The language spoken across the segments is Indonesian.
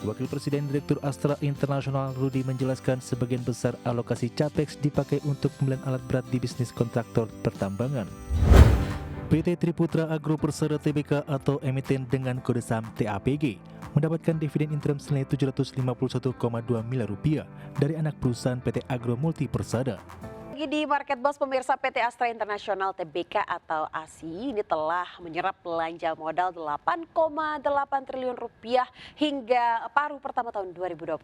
Wakil Presiden Direktur Astra International Rudi menjelaskan sebagian besar alokasi CAPEX dipakai untuk pembelian alat berat di bisnis kontraktor pertambangan. PT Triputra Agro Persada Tbk atau emiten dengan kode saham TAPG mendapatkan dividen interim senilai Rp751,2 miliar dari anak perusahaan PT Agro Multi Persada. Lagi di Market Boss, pemirsa, PT Astra International Tbk atau ASI ini telah menyerap belanja modal Rp8,8 triliun hingga paruh pertama tahun 2025.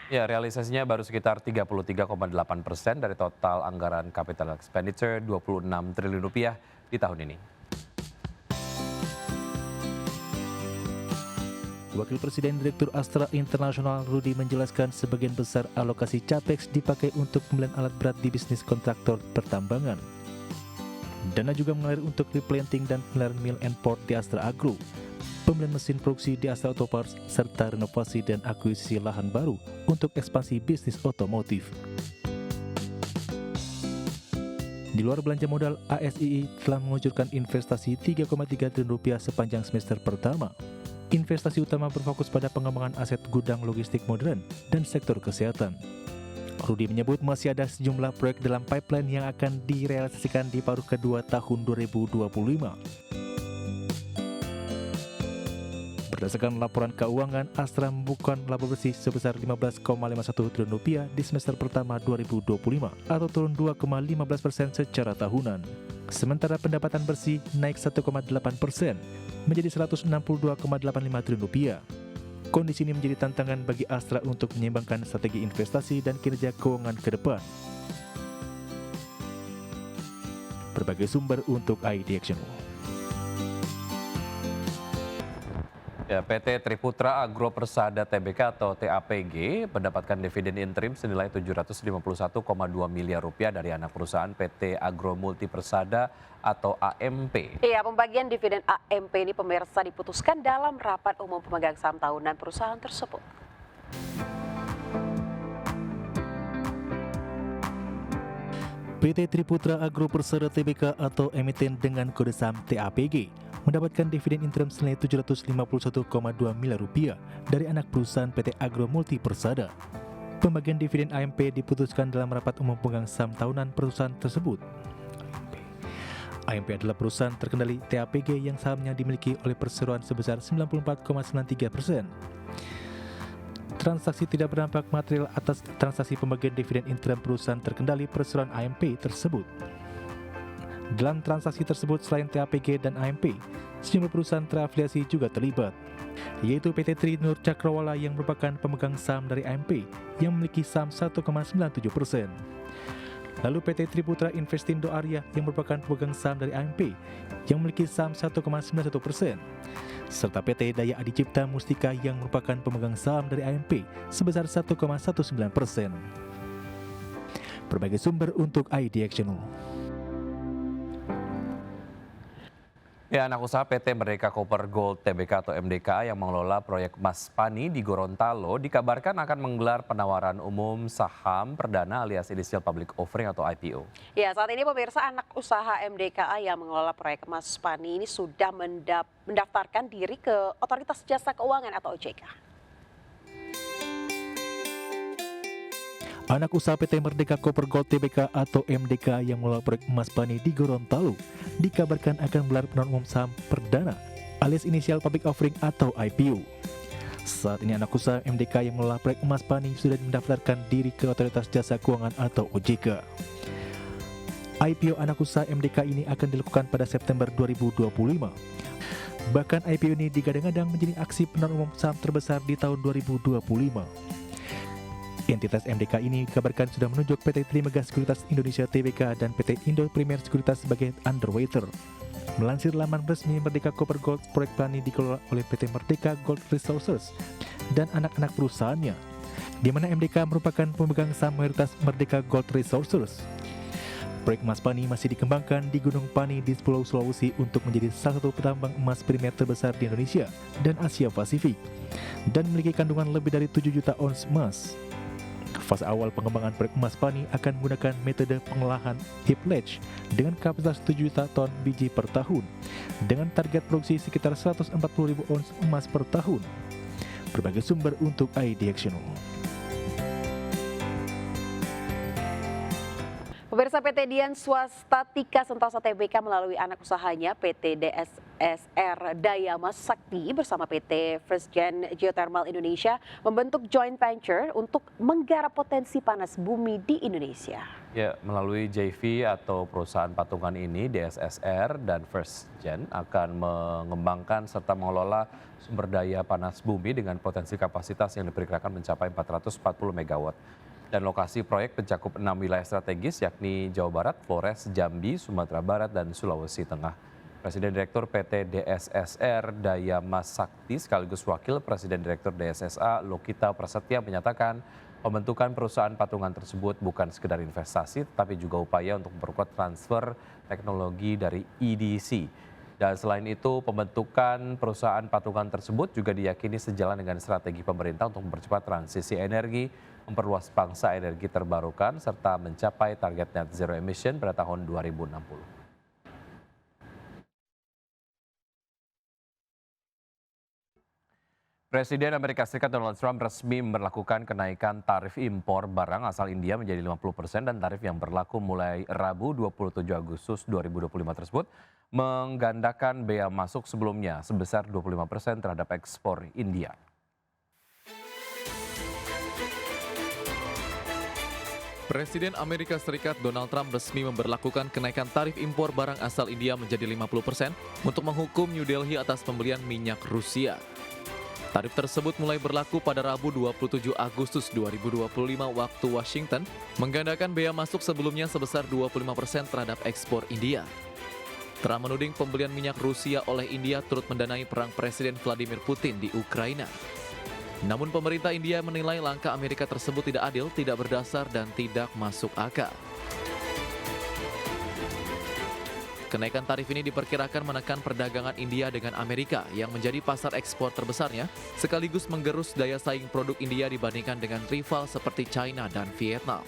Ya, realisasinya baru sekitar 33,8% dari total anggaran capital expenditure Rp26 triliun di tahun ini. Wakil Presiden Direktur Astra International Rudi menjelaskan sebagian besar alokasi CAPEX dipakai untuk pembelian alat berat di bisnis kontraktor pertambangan. Dana juga mengalir untuk replanting dan pemeliharaan mill and port di Astra Agro, pembelian mesin produksi di Astra Auto Parts, serta renovasi dan akuisisi lahan baru untuk ekspansi bisnis otomotif. Di luar belanja modal, ASII telah mengucurkan investasi Rp3,3 triliun sepanjang semester pertama. Investasi utama berfokus pada pengembangan aset gudang logistik modern dan sektor kesehatan. Rudi menyebut masih ada sejumlah proyek dalam pipeline yang akan direalisasikan di paruh kedua tahun 2025. Berdasarkan laporan keuangan, Astra membukukan laba bersih sebesar Rp15,51 triliun di semester pertama 2025 atau turun 2,15% secara tahunan. Sementara pendapatan bersih naik 1,8% menjadi Rp162,85 triliun. Kondisi ini menjadi tantangan bagi Astra untuk menyeimbangkan strategi investasi dan kinerja keuangan ke depan. Berbagai sumber untuk ID Action. Ya, PT Triputra Agro Persada Tbk atau TAPG mendapatkan dividen interim senilai Rp751,2 miliar dari anak perusahaan PT Agro Multi Persada atau AMP. Iya, pembagian dividen AMP ini, pemirsa, diputuskan dalam rapat umum pemegang saham tahunan perusahaan tersebut. PT Triputra Agro Persada Tbk atau emiten dengan kode saham TAPG mendapatkan dividen interim senilai Rp751,2 miliar dari anak perusahaan PT Agro Multi Persada. Pembagian dividen AMP diputuskan dalam rapat umum pemegang saham tahunan perusahaan tersebut. AMP adalah perusahaan terkendali TAPG yang sahamnya dimiliki oleh perseroan sebesar 94,93%. Transaksi tidak berdampak material atas transaksi pembagian dividen interim perusahaan terkendali perseroan AMP tersebut. Dalam transaksi tersebut, selain TAPG dan AMP, sejumlah perusahaan terafiliasi juga terlibat, yaitu PT Tri Nur Cakrawala yang merupakan pemegang saham dari AMP yang memiliki saham 1,97%. Lalu PT Triputra Investindo Arya yang merupakan pemegang saham dari AMP yang memiliki saham 1,91%, serta PT Daya Adicipta Mustika yang merupakan pemegang saham dari AMP sebesar 1,19%. Berbagai sumber untuk ID Action. Ya, anak usaha PT Merdeka Copper Gold Tbk atau MDK yang mengelola proyek Mas Pani di Gorontalo dikabarkan akan menggelar penawaran umum saham perdana alias initial public offering atau IPO. Ya, saat ini, pemirsa, anak usaha MDKA yang mengelola proyek Mas Pani ini sudah mendaftarkan diri ke Otoritas Jasa Keuangan atau OJK. Anak usaha PT Merdeka Copper Gold Tbk atau MDK yang mengelola proyek Mas Pani di Gorontalo dikabarkan akan menggelar penawaran umum saham perdana alias initial public offering atau IPO. Saat ini anak usaha MDK yang mengelola proyek Mas Pani sudah mendaftarkan diri ke Otoritas Jasa Keuangan atau OJK. IPO anak usaha MDK ini akan dilakukan pada September 2025. Bahkan IPO ini digadang-gadang menjadi aksi penawaran umum saham terbesar di tahun 2025. Entitas MDK ini dikabarkan sudah menunjuk PT Trimegah Sekuritas Indonesia Tbk dan PT Indo Primer Sekuritas sebagai underwriter. Melansir laman resmi Merdeka Copper Gold, proyek Pani dikelola oleh PT Merdeka Gold Resources dan anak-anak perusahaannya, di mana MDK merupakan pemegang saham mayoritas Merdeka Gold Resources. Proyek Mas Pani masih dikembangkan di Gunung Pani di Pulau Sulawesi untuk menjadi salah satu penambang emas primer terbesar di Indonesia dan Asia Pasifik, dan memiliki kandungan lebih dari 7 juta ons emas. Fase awal pengembangan proyek Mas Pani akan menggunakan metode pengolahan heap leach dengan kapasitas 7 juta ton biji per tahun dengan target produksi sekitar 140.000 ons emas per tahun. berbagai sumber untuk IDX Channel. Pemirsa, PT Dian Swastatika Sentosa Tbk melalui anak usahanya PT DSSR Dayama Sakti bersama PT First Gen Geothermal Indonesia membentuk joint venture untuk menggarap potensi panas bumi di Indonesia. Ya, melalui JV atau perusahaan patungan ini, DSSR dan First Gen akan mengembangkan serta mengelola sumber daya panas bumi dengan potensi kapasitas yang diperkirakan mencapai 440 MW. Dan lokasi proyek mencakup 6 wilayah strategis yakni Jawa Barat, Flores, Jambi, Sumatera Barat, dan Sulawesi Tengah. Presiden Direktur PT DSSR Dayama Sakti sekaligus Wakil Presiden Direktur DSSA Lokita Prasetya menyatakan pembentukan perusahaan patungan tersebut bukan sekedar investasi tetapi juga upaya untuk memperkuat transfer teknologi dari EDC. Dan selain itu, pembentukan perusahaan patungan tersebut juga diyakini sejalan dengan strategi pemerintah untuk mempercepat transisi energi, memperluas pangsa energi terbarukan, serta mencapai target net zero emission pada tahun 2060. Presiden Amerika Serikat Donald Trump resmi memberlakukan kenaikan tarif impor barang asal India menjadi 50% dan tarif yang berlaku mulai Rabu 27 Agustus 2025 tersebut menggandakan bea masuk sebelumnya sebesar 25% terhadap ekspor India. Presiden Amerika Serikat Donald Trump resmi memberlakukan kenaikan tarif impor barang asal India menjadi 50% untuk menghukum New Delhi atas pembelian minyak Rusia. Tarif tersebut mulai berlaku pada Rabu 27 Agustus 2025 waktu Washington, menggandakan bea masuk sebelumnya sebesar 25% terhadap ekspor India. Trump menuding pembelian minyak Rusia oleh India turut mendanai perang Presiden Vladimir Putin di Ukraina. Namun pemerintah India menilai langkah Amerika tersebut tidak adil, tidak berdasar, dan tidak masuk akal. Kenaikan tarif ini diperkirakan menekan perdagangan India dengan Amerika yang menjadi pasar ekspor terbesarnya, sekaligus menggerus daya saing produk India dibandingkan dengan rival seperti China dan Vietnam.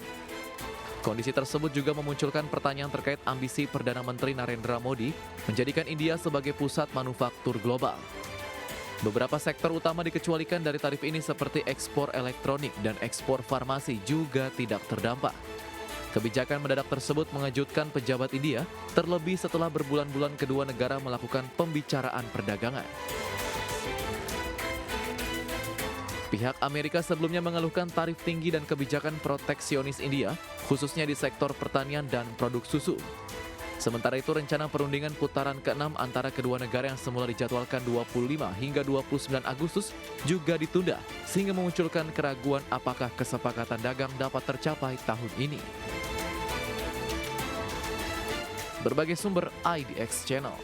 Kondisi tersebut juga memunculkan pertanyaan terkait ambisi Perdana Menteri Narendra Modi menjadikan India sebagai pusat manufaktur global. Beberapa sektor utama dikecualikan dari tarif ini seperti ekspor elektronik dan ekspor farmasi juga tidak terdampak. Kebijakan mendadak tersebut mengejutkan pejabat India, terlebih setelah berbulan-bulan kedua negara melakukan pembicaraan perdagangan. Pihak Amerika sebelumnya mengeluhkan tarif tinggi dan kebijakan proteksionis India, khususnya di sektor pertanian dan produk susu. Sementara itu, rencana perundingan putaran ke-6 antara kedua negara yang semula dijadwalkan 25 hingga 29 Agustus juga ditunda, sehingga memunculkan keraguan apakah kesepakatan dagang dapat tercapai tahun ini. Berbagai sumber IDX Channel.